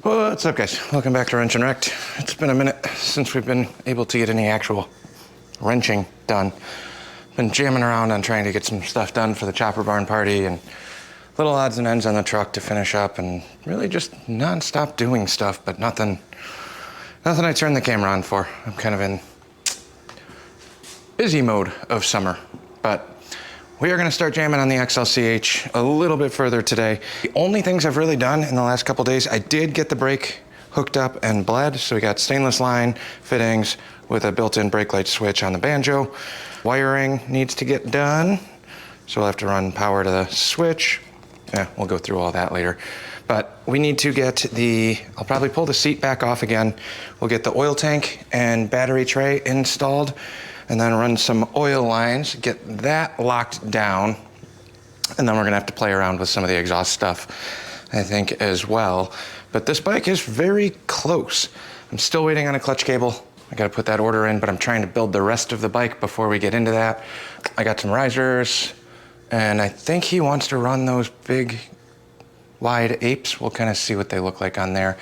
What's up, guys? Welcome back to Wrenching Wrecked. It's been a minute since we've been able to get any actual wrenching done. Been jamming around on trying to get some stuff done for the chopper barn party and little odds and ends on the truck to finish up, and really just non-stop doing stuff, but nothing I turn the camera on for. I'm kind of in busy mode of summer, but we are going to start jamming on the XLCH a little bit further today. The only things I've really done in the last couple days, I did get the brake hooked up and bled. So we got stainless line fittings with a built-in brake light switch on the banjo. Wiring needs to get done, so we'll have to run power to the switch. Yeah, we'll go through all that later. But we need to get I'll probably pull the seat back off again. We'll get the oil tank and battery tray installed, and then run some oil lines, get that locked down, and then we're gonna have to play around with some of the exhaust stuff, I think, as well. But this bike is very close. I'm still waiting on a clutch cable. I gotta put that order in, but I'm trying to build the rest of the bike before we get into that. I got some risers, and I think he wants to run those big, wide apes. We'll kind of see what they look like on there.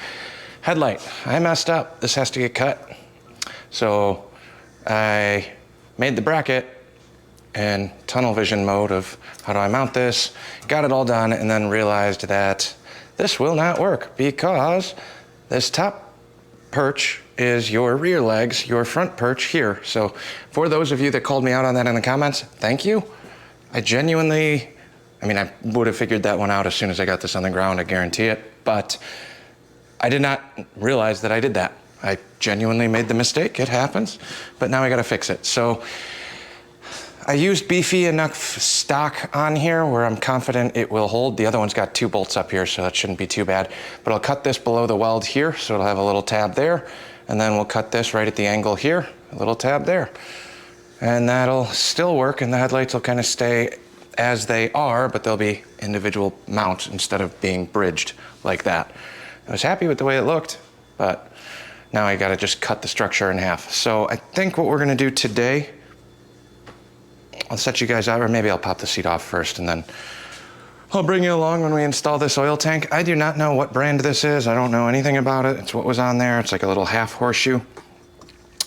Headlight, I messed up. This has to get cut. So I made the bracket in tunnel vision mode of how do I mount this, got it all done, and then realized that this will not work because this top perch is your rear legs, your front perch here. So for those of you that called me out on that in the comments, thank you. I would have figured that one out as soon as I got this on the ground, I guarantee it, but I did not realize that I did that. I genuinely made the mistake, it happens, but now I gotta fix it. So I used beefy enough stock on here where I'm confident it will hold. The other one's got 2 bolts up here, so that shouldn't be too bad. But I'll cut this below the weld here, so it'll have a little tab there, and then we'll cut this right at the angle here, a little tab there. And that'll still work, and the headlights will kind of stay as they are, but they'll be individual mounts instead of being bridged like that. I was happy with the way it looked, but now I gotta just cut the structure in half. So I think what we're gonna do today, I'll set you guys out, or maybe I'll pop the seat off first and then I'll bring you along when we install this oil tank. I do not know what brand this is. I don't know anything about it. It's what was on there. It's like a little half horseshoe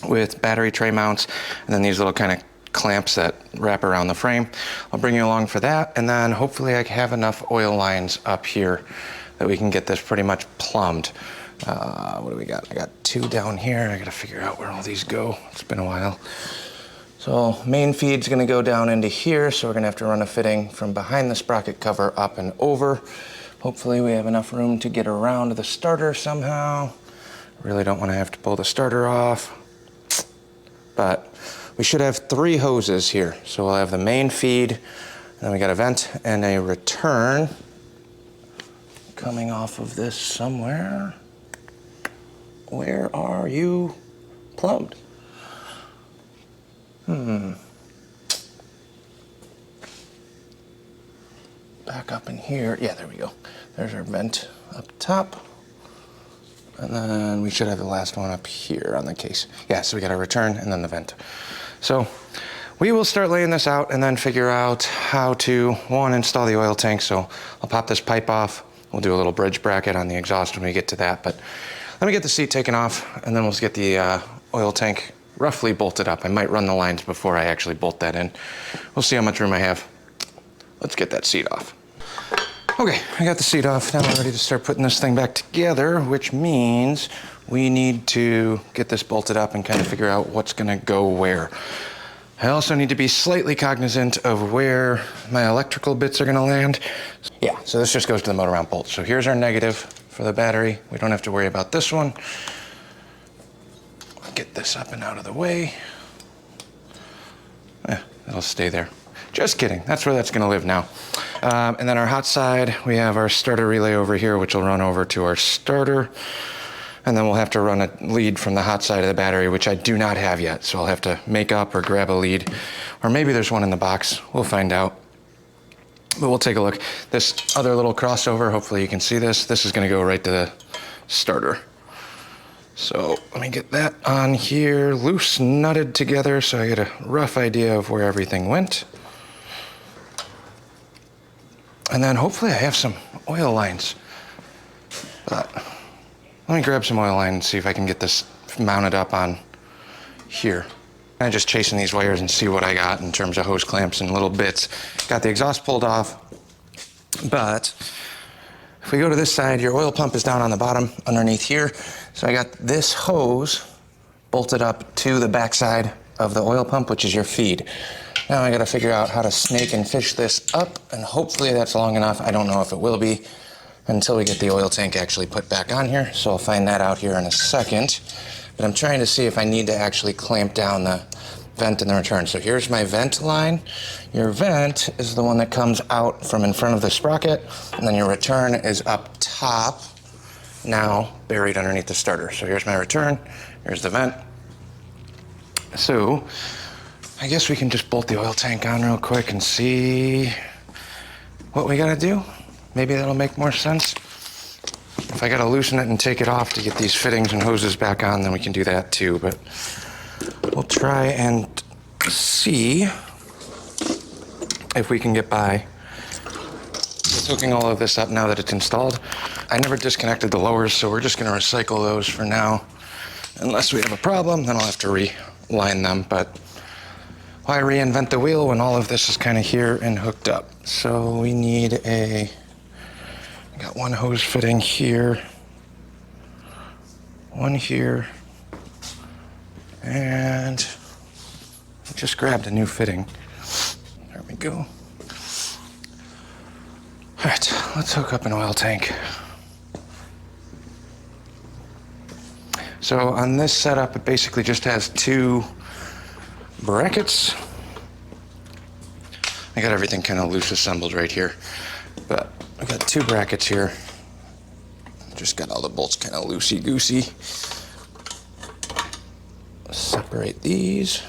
with battery tray mounts, and then these little kind of clamps that wrap around the frame. I'll bring you along for that, and then hopefully I have enough oil lines up here that we can get this pretty much plumbed. What do we got? I got 2 down here. I gotta figure out where all these go. It's been a while. So main feed's gonna go down into here, so we're gonna have to run a fitting from behind the sprocket cover up and over. Hopefully we have enough room to get around the starter somehow. Really don't wanna have to pull the starter off. But we should have 3 hoses here. So we'll have the main feed, and then we got a vent and a return coming off of this somewhere. Where are you plumbed? Back up in here. Yeah, there we go. There's our vent up top. And then we should have the last one up here on the case. Yeah, so we got a return and then the vent. So we will start laying this out and then figure out how to, one, install the oil tank. So I'll pop this pipe off. We'll do a little bridge bracket on the exhaust when we get to that. But let me get the seat taken off, and then we'll get the oil tank roughly bolted up. I might run the lines before I actually bolt that in. We'll see how much room I have. Let's get that seat off. Okay, I got the seat off. Now we're ready to start putting this thing back together, which means we need to get this bolted up and kind of figure out what's gonna go where. I also need to be slightly cognizant of where my electrical bits are gonna land. Yeah, so this just goes to the motor mount bolt. So here's our negative for the battery. We don't have to worry about this one. Get this up and out of the way. It'll stay there. Just kidding, that's where that's gonna live now. And then our hot side, we have our starter relay over here, which will run over to our starter. And then we'll have to run a lead from the hot side of the battery, which I do not have yet. So I'll have to make up or grab a lead, or maybe there's one in the box. We'll find out. But we'll take a look. This other little crossover, hopefully you can see this. This is gonna go right to the starter. So let me get that on here, loose nutted together so I get a rough idea of where everything went. And then hopefully I have some oil lines. But Let me grab some oil line and see if I can get this mounted up on here. I'm just chasing these wires and see what I got in terms of hose clamps and little bits. Got the exhaust pulled off, but if we go to this side, your oil pump is down on the bottom underneath here. So I got this hose bolted up to the backside of the oil pump, which is your feed. Now I gotta figure out how to snake and fish this up, and hopefully that's long enough. I don't know if it will be until we get the oil tank actually put back on here. So I'll find that out here in a second. But I'm trying to see if I need to actually clamp down the vent and the return. So here's my vent line. Your vent is the one that comes out from in front of the sprocket, and then your return is up top, now buried underneath the starter. So here's my return, here's the vent. So I guess we can just bolt the oil tank on real quick and see what we gotta do. Maybe that'll make more sense. If I gotta loosen it and take it off to get these fittings and hoses back on, then we can do that too, but we'll try and see if we can get by with hooking all of this up now that it's installed. I never disconnected the lowers, so we're just gonna recycle those for now. Unless we have a problem, then I'll have to reline them, but why reinvent the wheel when all of this is kind of here and hooked up? So we need got one hose fitting here, one here, and I just grabbed a new fitting. There we go. All right, let's hook up an oil tank. So on this setup, it basically just has two brackets. I got everything kind of loose assembled right here, but I've got two brackets here. Just got all the bolts kind of loosey-goosey. Separate these.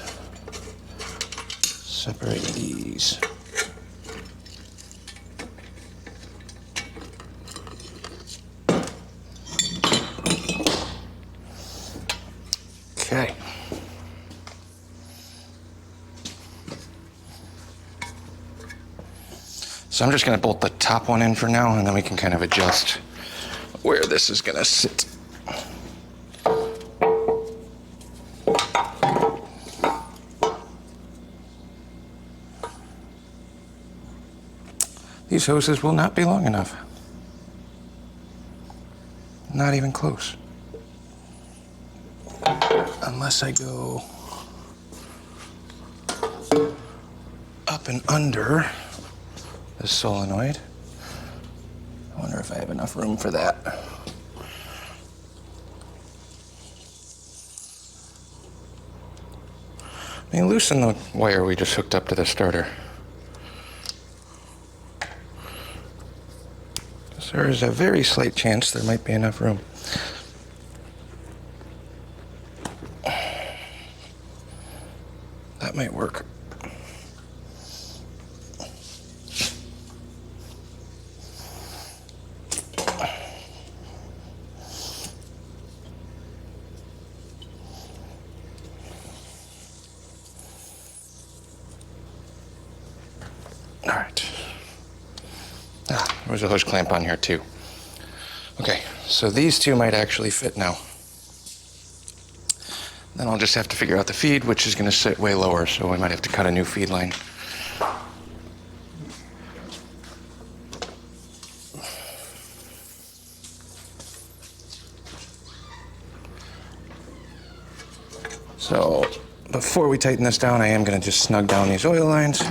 Separate these. Okay. So I'm just going to bolt the top one in for now, and then we can kind of adjust where this is going to sit. These hoses will not be long enough. Not even close. Unless I go up and under the solenoid. I wonder if I have enough room for that. I mean, loosen the wire we just hooked up to the starter. So there's a very slight chance there might be enough room. That might work. All right. There's a hose clamp on here too. Okay, so these two might actually fit now. Then I'll just have to figure out the feed, which is going to sit way lower, so we might have to cut a new feed line. So before we tighten this down, I am going to just snug down these oil lines.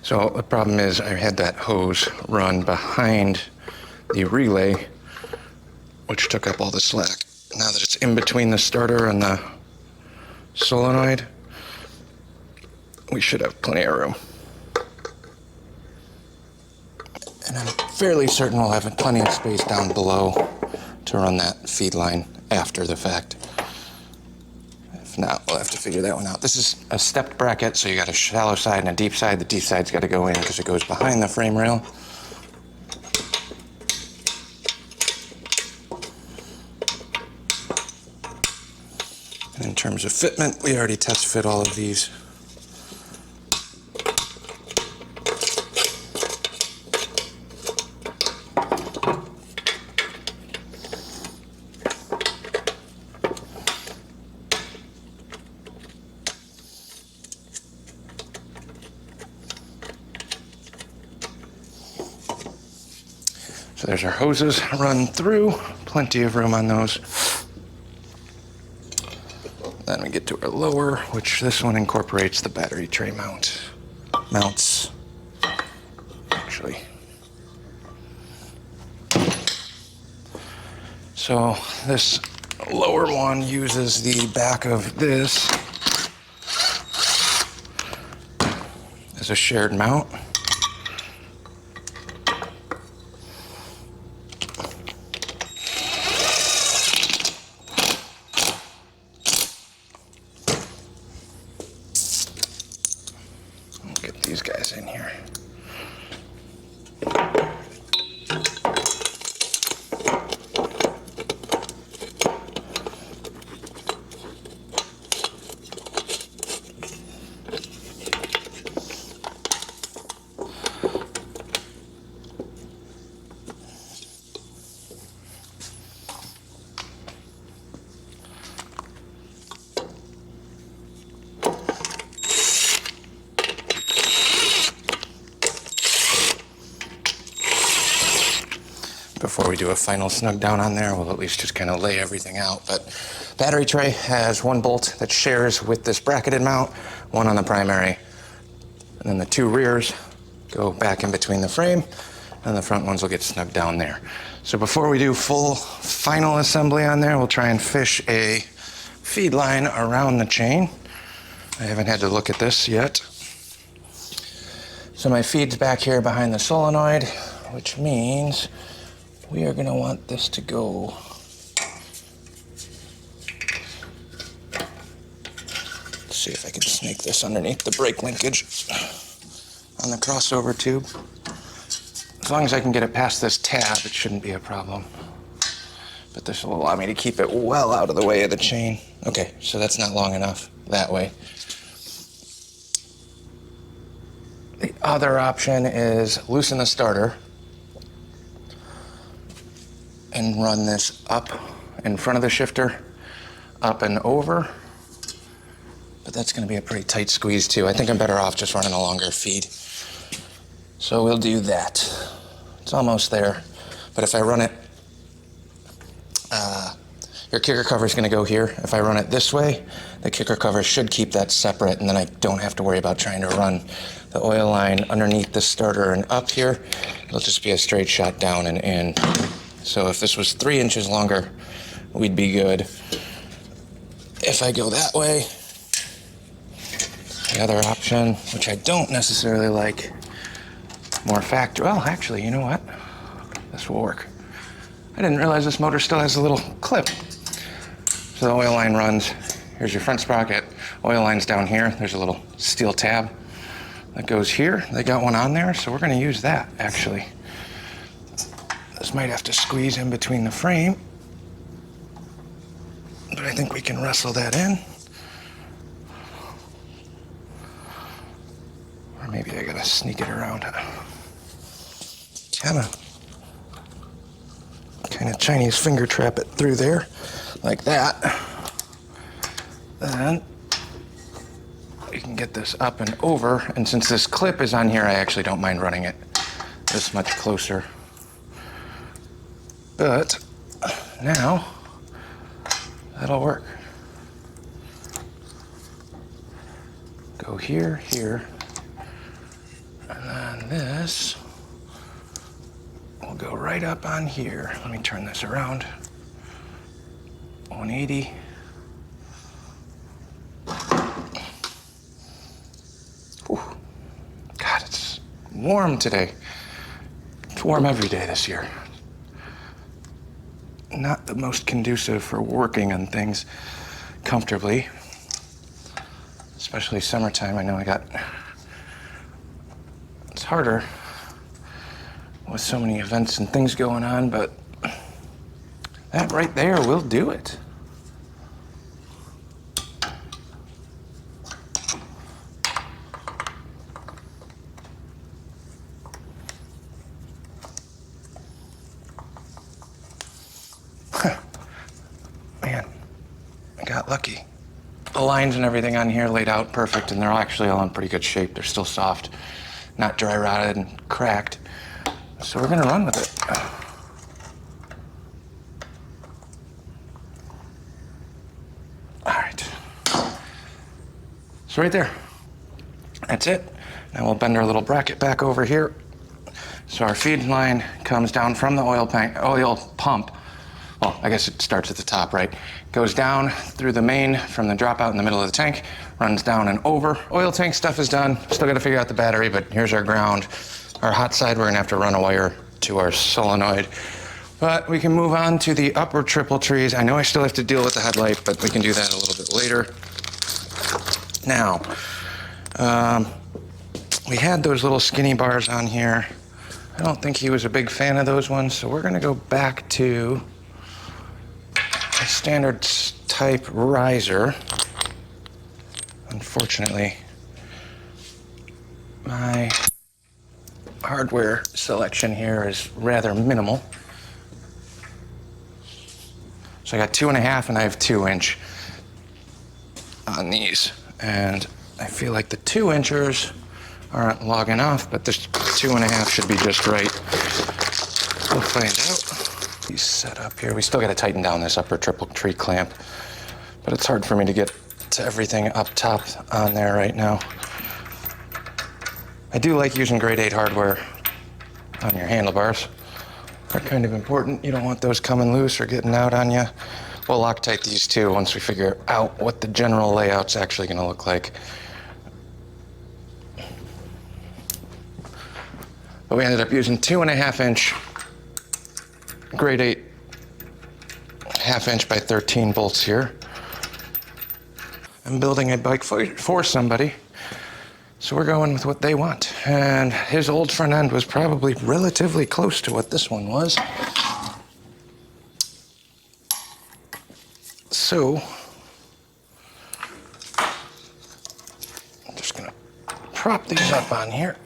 So the problem is I had that hose run behind the relay, which took up all the slack. Now that it's in between the starter and the solenoid, we should have plenty of room. And I'm fairly certain we'll have plenty of space down below to run that feed line after the fact. If not, we'll have to figure that one out. This is a stepped bracket, so you got a shallow side and a deep side. The deep side's got to go in because it goes behind the frame rail. And in terms of fitment, we already test fit all of these. So there's our hoses run through, plenty of room on those. Then we get to our lower, which this one incorporates the battery tray mounts, actually. So this lower one uses the back of this as a shared mount. Get these guys in here. Before we do a final snug down on there, we'll at least just kind of lay everything out. But battery tray has one bolt that shares with this bracketed mount, one on the primary, and then the two rears go back in between the frame, and the front ones will get snugged down there. So before we do full final assembly on there, we'll try and fish a feed line around the chain. I haven't had to look at this yet. So my feed's back here behind the solenoid, which means we are going to want this to go let's see if I can snake this underneath the brake linkage on the crossover tube. As long as I can get it past this tab, it shouldn't be a problem. But this will allow me to keep it well out of the way of the chain. Okay, so that's not long enough that way. The other option is loosen the starter and run this up in front of the shifter, up and over. But that's gonna be a pretty tight squeeze too. I think I'm better off just running a longer feed. So we'll do that. It's almost there. But if I run it, your kicker cover is gonna go here. If I run it this way, the kicker cover should keep that separate, and then I don't have to worry about trying to run the oil line underneath the starter and up here. It'll just be a straight shot down and in. So if this was 3 inches longer, we'd be good. If I go that way, the other option, which I don't necessarily like, more factory. Well, actually, you know what? This will work. I didn't realize this motor still has a little clip. So the oil line runs, here's your front sprocket, oil line's down here, there's a little steel tab that goes here. They got one on there, so we're gonna use that, actually. This might have to squeeze in between the frame, but I think we can wrestle that in. Or maybe I gotta sneak it around. Kind of Chinese finger trap it through there, like that. Then we can get this up and over, and since this clip is on here, I actually don't mind running it this much closer. But now, that'll work. Go here, here, and then this will go right up on here. Let me turn this around. 180. Whew. God, it's warm today. It's warm every day this year. Not the most conducive for working on things comfortably. especially summertime. I know it's harder with so many events and things going on, but that right there will do it. Man, I got lucky. The lines and everything on here laid out perfect, and they're actually all in pretty good shape. They're still soft, not dry rotted and cracked. So we're gonna run with it. All right. So right there, that's it. Now we'll bend our little bracket back over here. So our feed line comes down from the oil pump. Well, I guess it starts at the top, right? Goes down through the main from the dropout in the middle of the tank, runs down and over. Oil tank stuff is done. Still gotta figure out the battery, but here's our ground. Our hot side, we're gonna have to run a wire to our solenoid. But we can move on to the upper triple trees. I know I still have to deal with the headlight, but we can do that a little bit later. Now, we had those little skinny bars on here. I don't think he was a big fan of those ones, so we're gonna go back to a standard type riser. Unfortunately, my hardware selection here is rather minimal. So I got 2.5 and I have 2-inch on these. And I feel like the 2-inchers aren't long enough, but this 2.5 should be just right. We'll find out. He's set up here. We still got to tighten down this upper triple tree clamp, but it's hard for me to get to everything up top on there right now. I do like using grade 8 hardware on your handlebars. They're kind of important. You don't want those coming loose or getting out on you. We'll Loctite these too once we figure out what the general layout's actually going to look like. But we ended up using 2.5-inch grade 8 1/2-inch by 13 bolts here. I'm building a bike for somebody, so we're going with what they want. And his old front end was probably relatively close to what this one was. So, I'm just gonna prop these up on here.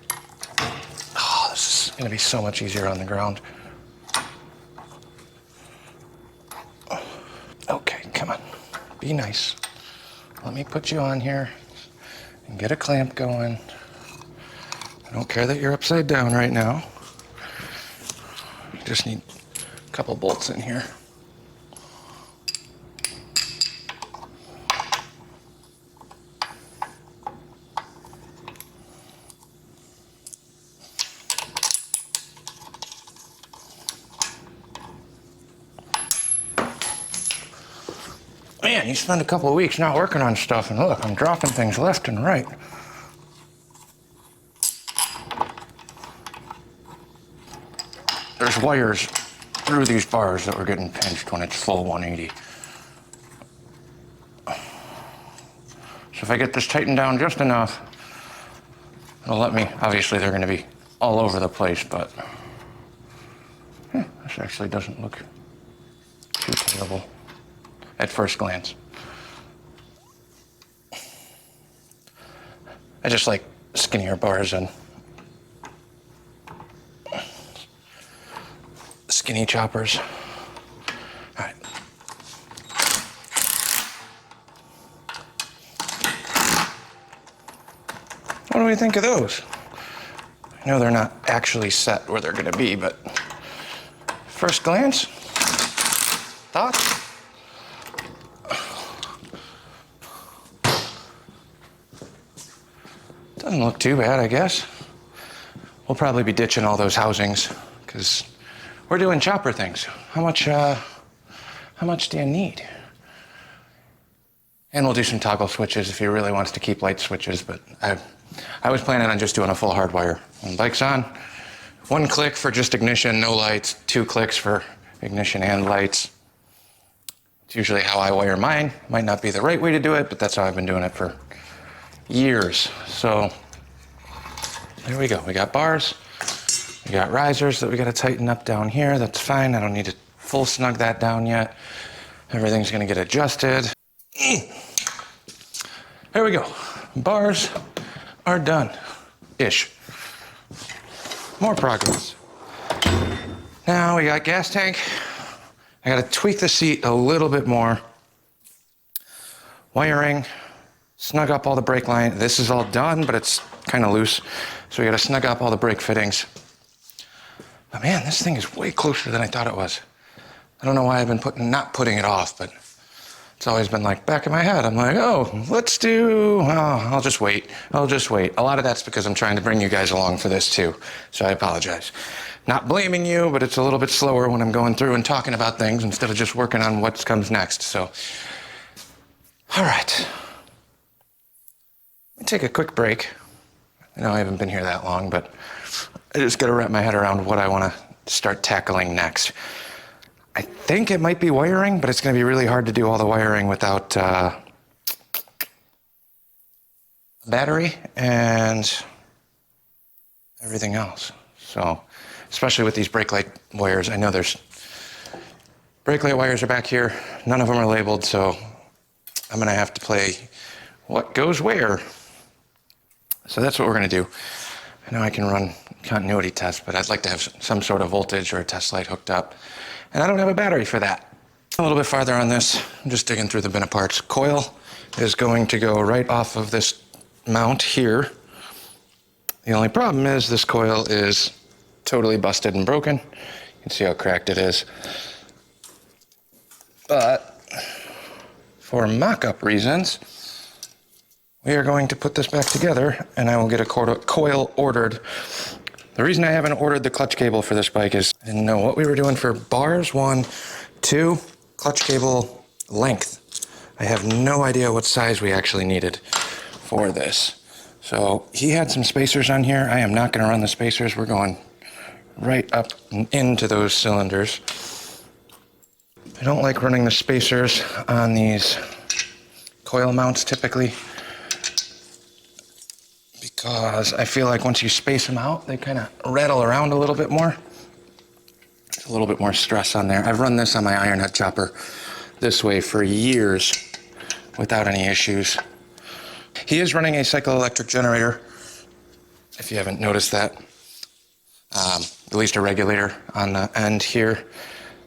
Oh, this is gonna be so much easier on the ground. Okay, come on, be nice. Let me put you on here and get a clamp going. I don't care that you're upside down right now. Just need a couple bolts in here. Man, you spend a couple of weeks not working on stuff, and look, I'm dropping things left and right. There's wires through these bars that were getting pinched when it's full 180. So if I get this tightened down just enough, it'll let me, obviously they're gonna be all over the place, but this actually doesn't look too terrible at first glance. I just like skinnier bars and skinny choppers. All right. What do we think of those? I know they're not actually set where they're gonna be, but first glance, thoughts? Doesn't look too bad, I guess. We'll probably be ditching all those housings because we're doing chopper things. How much do you need? And we'll do some toggle switches if he really wants to keep light switches, but I was planning on just doing a full hardwire. When the bike's on, 1 click for just ignition, no lights, 2 clicks for ignition and lights. It's usually how I wire mine. Might not be the right way to do it, but that's how I've been doing it for years. So there we go. We got bars. We got risers that we got to tighten up down here. That's fine. I don't need to full snug that down yet. Everything's going to get adjusted. There we go. Bars are done. Ish. More progress. Now we got gas tank. I got to tweak the seat a little bit more. Wiring. Snug up all the brake line. This is all done, but it's kind of loose. So we got to snug up all the brake fittings. But man, this thing is way closer than I thought it was. I don't know why I've been not putting it off, but it's always been like back in my head. I'm like, oh, I'll just wait. I'll just wait. A lot of that's because I'm trying to bring you guys along for this too. So I apologize. Not blaming you, but it's a little bit slower when I'm going through and talking about things instead of just working on what comes next. So, all right. Let me take a quick break. I know I haven't been here that long, but I just got to wrap my head around what I want to start tackling next. I think it might be wiring, but it's going to be really hard to do all the wiring without a battery and everything else. So, especially with these brake light wires, I know there's brake light wires are back here. None of them are labeled, so I'm going to have to play what goes where. So that's what we're going to do. I know I can run continuity tests, but I'd like to have some sort of voltage or a test light hooked up. And I don't have a battery for that. A little bit farther on this, I'm just digging through the bin of parts. Coil is going to go right off of this mount here. The only problem is this coil is totally busted and broken. You can see how cracked it is. But for mock-up reasons, we are going to put this back together and I will get a coil ordered. The reason I haven't ordered the clutch cable for this bike is I didn't know what we were doing for bars, 1, 2, clutch cable length. I have no idea what size we actually needed for this. So he had some spacers on here. I am not going to run the spacers. We're going right up and into those cylinders. I don't like running the spacers on these coil mounts typically, because I feel like once you space them out, they kind of rattle around a little bit more. There's a little bit more stress on there. I've run this on my ironhead chopper this way for years without any issues. He is running a cyclo-electric generator, if you haven't noticed that. At least a regulator on the end here.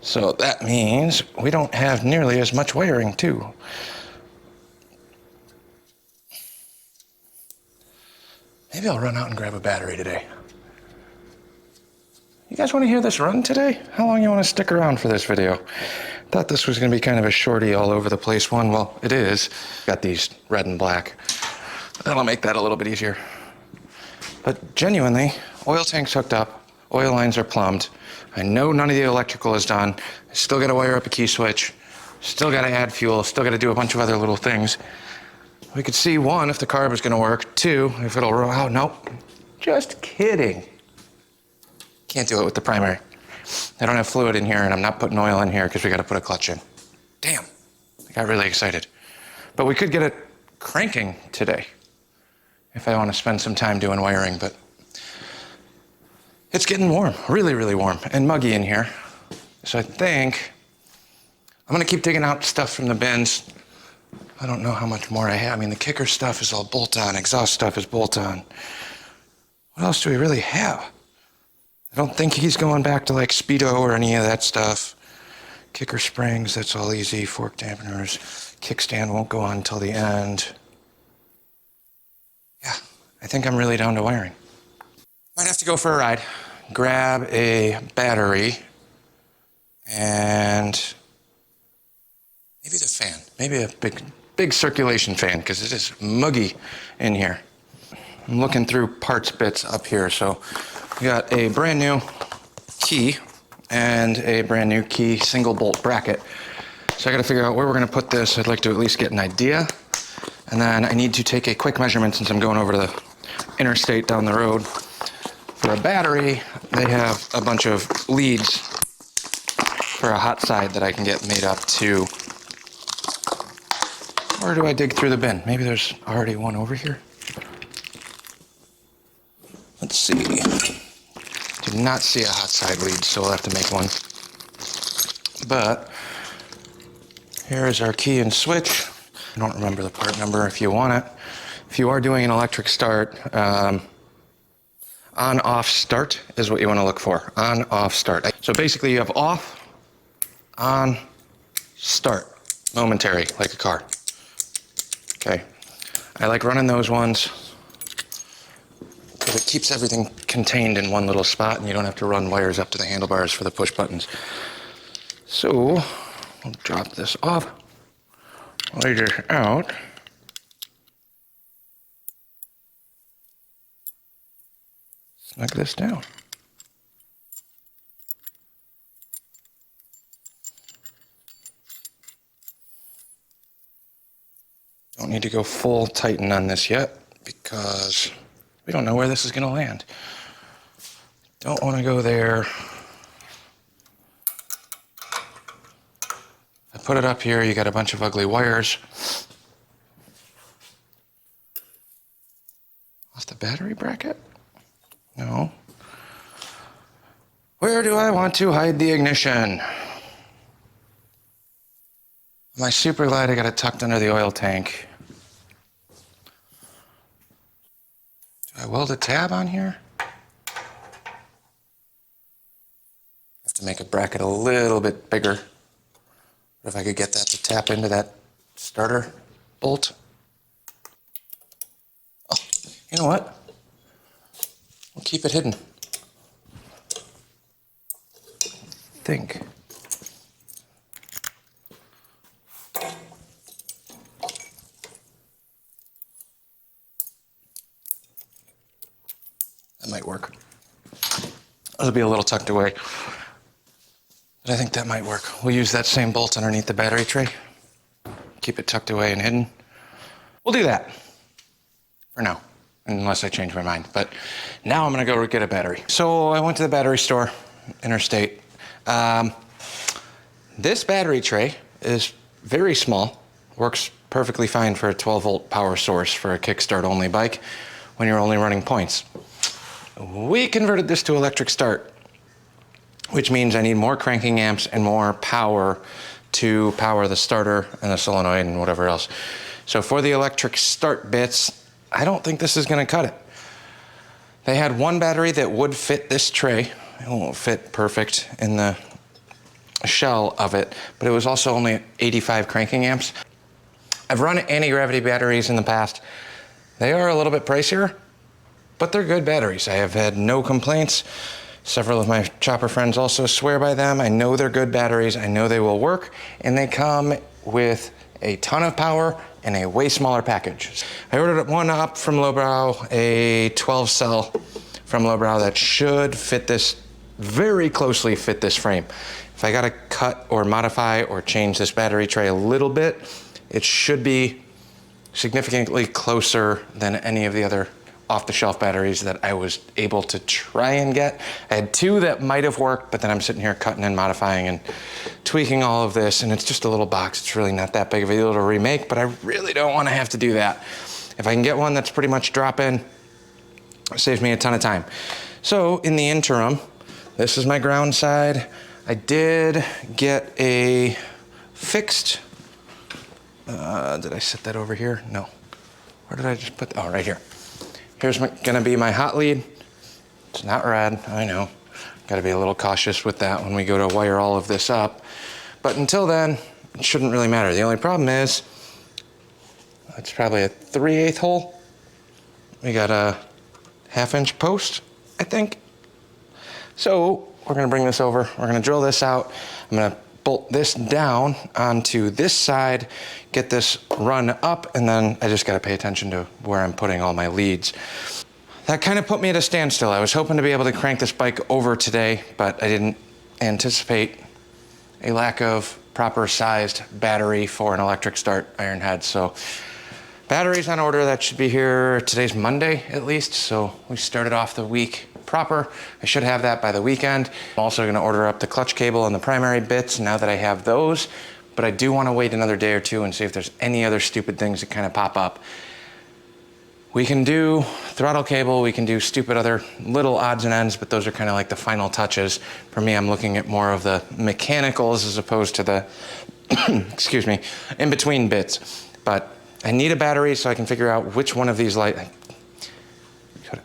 So that means we don't have nearly as much wiring too. Maybe I'll run out and grab a battery today. You guys want to hear this run today? How long you want to stick around for this video? Thought this was going to be kind of a shorty all over the place one. Well, it is. Got these red and black. That'll make that a little bit easier. But genuinely, oil tank's hooked up. Oil lines are plumbed. I know none of the electrical is done. I still got to wire up a key switch. Still got to add fuel. Still got to do a bunch of other little things. We could see 1, if the carb is going to work. 2, if it'll roll. Oh, nope. Just kidding. Can't do it with the primary. I don't have fluid in here, and I'm not putting oil in here because we got to put a clutch in. Damn. I got really excited. But we could get it cranking today if I want to spend some time doing wiring, but it's getting warm. Really, really warm and muggy in here. So I think I'm going to keep digging out stuff from the bins. I don't know how much more I have. I mean, the kicker stuff is all bolt-on. Exhaust stuff is bolt-on. What else do we really have? I don't think he's going back to like Speedo or any of that stuff. Kicker springs, that's all easy. Fork dampeners. Kickstand won't go on until the end. Yeah, I think I'm really down to wiring. Might have to go for a ride. Grab a battery and maybe the fan. Maybe a big circulation fan, because it is muggy in here. I'm looking through parts bits up here. So we got a brand new key and a brand new key single bolt bracket. So I got to figure out where we're going to put this. I'd like to at least get an idea. And then I need to take a quick measurement since I'm going over to the interstate down the road. For a battery, they have a bunch of leads for a hot side that I can get made up too. Or do I dig through the bin? Maybe there's already one over here. did not see a hot side lead, so we'll have to make one. But here is our key and switch. I don't remember the part number if you want it. If you are doing an electric start, on-off start is what you want to look for. On-off start. So basically you have off, on, start. Momentary, like a car. Okay. I like running those ones because it keeps everything contained in one little spot and you don't have to run wires up to the handlebars for the push buttons. So, I'll drop this off, lay this out. Snug this down. Don't need to go full tighten on this yet because we don't know where this is going to land. Don't want to go there. I put it up here, you got a bunch of ugly wires. Off the battery bracket? No. Where do I want to hide the ignition? My super glad I got it tucked under the oil tank. Do I weld a tab on here? Have to make a bracket a little bit bigger. What if I could get that to tap into that starter bolt? Oh, you know what? We'll keep it hidden. Think. That might work. It'll be a little tucked away, but I think that might work. We'll use that same bolt underneath the battery tray. Keep it tucked away and hidden. We'll do that for now, unless I change my mind. But now I'm gonna go get a battery. So I went to the battery store, Interstate. This battery tray is very small, works perfectly fine for a 12-volt power source for a kickstart only bike when you're only running points. We converted this to electric start, which means I need more cranking amps and more power to power the starter and the solenoid and whatever else. So for the electric start bits, I don't think this is gonna cut it. They had one battery that would fit this tray. It won't fit perfect in the shell of it, but it was also only 85 cranking amps. I've run anti-gravity batteries in the past. They are a little bit pricier, but they're good batteries. I have had no complaints. Several of my chopper friends also swear by them. I know they're good batteries. I know they will work, and they come with a ton of power and a way smaller package. I ordered one up from Lowbrow, a 12 cell from Lowbrow that should fit this, very closely fit this frame. If I gotta cut or modify or change this battery tray a little bit, it should be significantly closer than any of the other off-the-shelf batteries that I was able to try and get. I had two that might have worked, but then I'm sitting here cutting and modifying and tweaking all of this, and it's just a little box. It's really not that big of a deal to remake, but I really don't want to have to do that. If I can get one that's pretty much drop-in, it saves me a ton of time. So in the interim, this is my ground side. I did get a fixed, did I set that over here? No. Where did I just put, oh, right here. Here's gonna be my hot lead. It's not red, I know. Gotta be a little cautious with that when we go to wire all of this up. But until then, it shouldn't really matter. The only problem is, it's probably a 3/8 hole. We got a 1/2 inch post, I think. So we're gonna bring this over. We're gonna drill this out. I'm gonna bolt this down onto this side, get this run up, and then I just gotta pay attention to where I'm putting all my leads. That kind of put me at a standstill. I was hoping to be able to crank this bike over today, but I didn't anticipate a lack of proper sized battery for an electric start ironhead. So batteries on order, that should be here. Today's Monday at least, so we started off the week proper. I should have that by the weekend. I'm also gonna order up the clutch cable and the primary bits now that I have those, but I do wanna wait another day or two and see if there's any other stupid things that kind of pop up. We can do throttle cable, we can do stupid other little odds and ends, but those are kind of like the final touches. For me, I'm looking at more of the mechanicals as opposed to the, excuse me, in between bits. But I need a battery so I can figure out which one of these I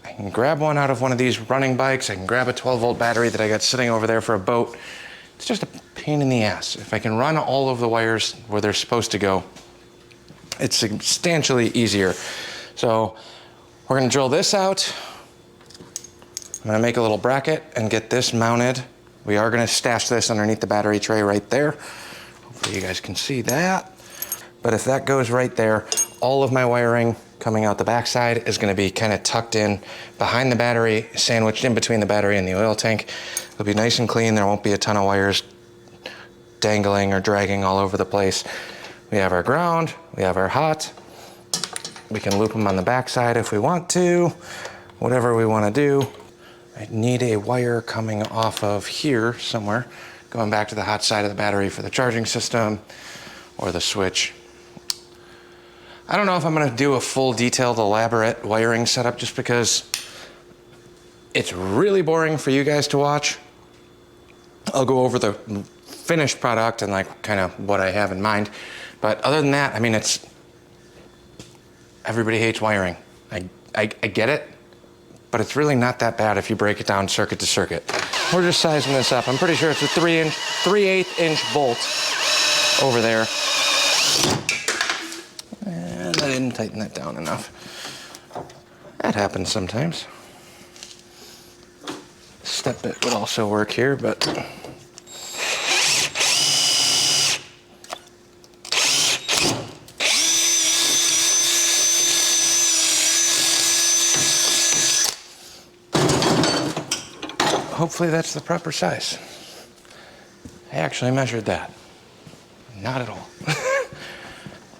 can grab one out of one of these running bikes, I can grab a 12-volt battery that I got sitting over there for a boat. It's just a pain in the ass. If I can run all of the wires where they're supposed to go, it's substantially easier. So we're gonna drill this out. I'm gonna make a little bracket and get this mounted. We are gonna stash this underneath the battery tray right there. Hopefully you guys can see that. But if that goes right there, all of my wiring coming out the backside is gonna be kind of tucked in behind the battery, sandwiched in between the battery and the oil tank. It'll be nice and clean. There won't be a ton of wires dangling or dragging all over the place. We have our ground, we have our hot. We can loop them on the backside if we want to, whatever we want to do. I need a wire coming off of here somewhere, going back to the hot side of the battery for the charging system or the switch. I don't know if I'm going to do a full detailed elaborate wiring setup just because it's really boring for you guys to watch. I'll go over the finished product and like kind of what I have in mind. But other than that, I mean, everybody hates wiring. I get it, but it's really not that bad if you break it down circuit to circuit. We're just sizing this up. I'm pretty sure it's a 3/8 inch bolt over there. And I didn't tighten that down enough. That happens sometimes. Step bit would also work here, but hopefully that's the proper size. I actually measured that. Not at all.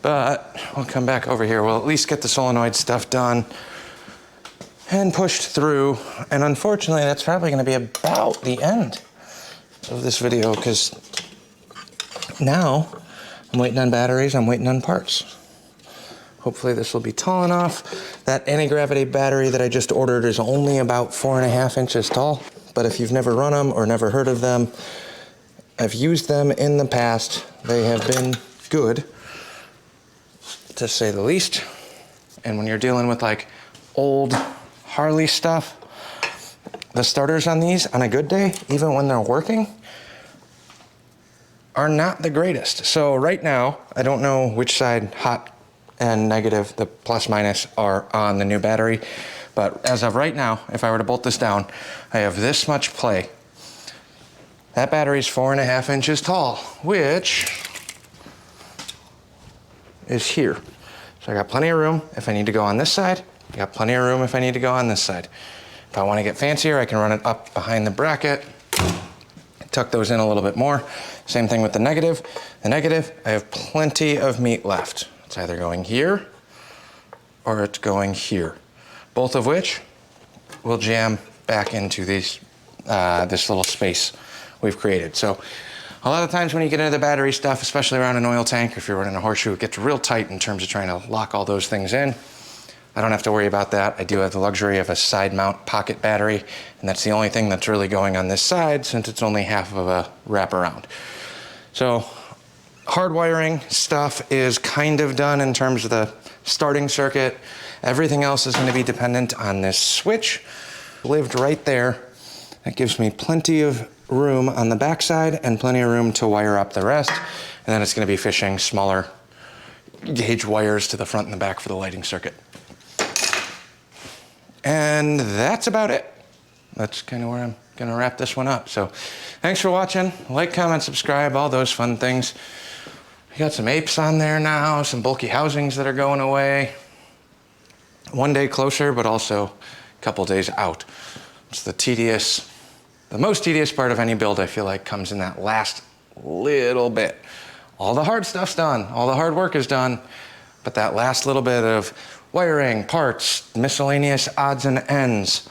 But we'll come back over here. We'll at least get the solenoid stuff done and pushed through. And unfortunately, that's probably going to be about the end of this video because now I'm waiting on batteries, I'm waiting on parts. Hopefully this will be tall enough. That anti-gravity battery that I just ordered is only about 4.5 inches tall. But if you've never run them or never heard of them, I've used them in the past. They have been good, to say the least. And when you're dealing with like old Harley stuff, the starters on these on a good day, even when they're working, are not the greatest. So right now, I don't know which side, hot and negative, the plus minus, are on the new battery. But as of right now, if I were to bolt this down, I have this much play. That battery's 4.5 inches tall, which is here. So I got plenty of room if I need to go on this side. I got plenty of room if I need to go on this side. If I want to get fancier, I can run it up behind the bracket, tuck those in a little bit more. Same thing with the negative. The negative, I have plenty of meat left. It's either going here or it's going here. Both of which will jam back into these, this little space we've created. So a lot of times when you get into the battery stuff, especially around an oil tank, if you're running a horseshoe, it gets real tight in terms of trying to lock all those things in. I don't have to worry about that. I do have the luxury of a side mount pocket battery, and that's the only thing that's really going on this side since it's only half of a wraparound. So hard wiring stuff is kind of done in terms of the starting circuit. Everything else is going to be dependent on this switch. Lived right there. That gives me plenty of room on the backside and plenty of room to wire up the rest. And then it's going to be fishing smaller gauge wires to the front and the back for the lighting circuit. And that's about it. That's kind of where I'm going to wrap this one up. So thanks for watching. Like, comment, subscribe, all those fun things. We got some apes on there now, some bulky housings that are going away. One day closer, but also a couple days out. It's the most tedious part of any build, I feel like, comes in that last little bit. All the hard stuff's done, all the hard work is done, but that last little bit of wiring, parts, miscellaneous odds and ends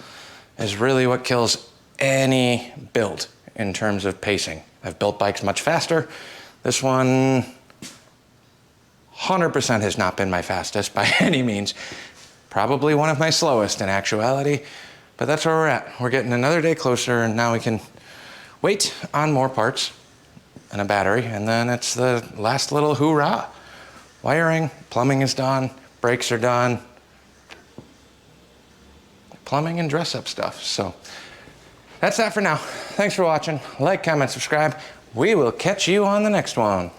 is really what kills any build in terms of pacing. I've built bikes much faster. This one 100% has not been my fastest by any means. Probably one of my slowest in actuality, but that's where we're at. We're getting another day closer, and now we can wait on more parts and a battery, and then it's the last little hoorah. Wiring, plumbing is done, brakes are done. Plumbing and dress-up stuff. So that's that for now. Thanks for watching. Like, comment, subscribe. We will catch you on the next one.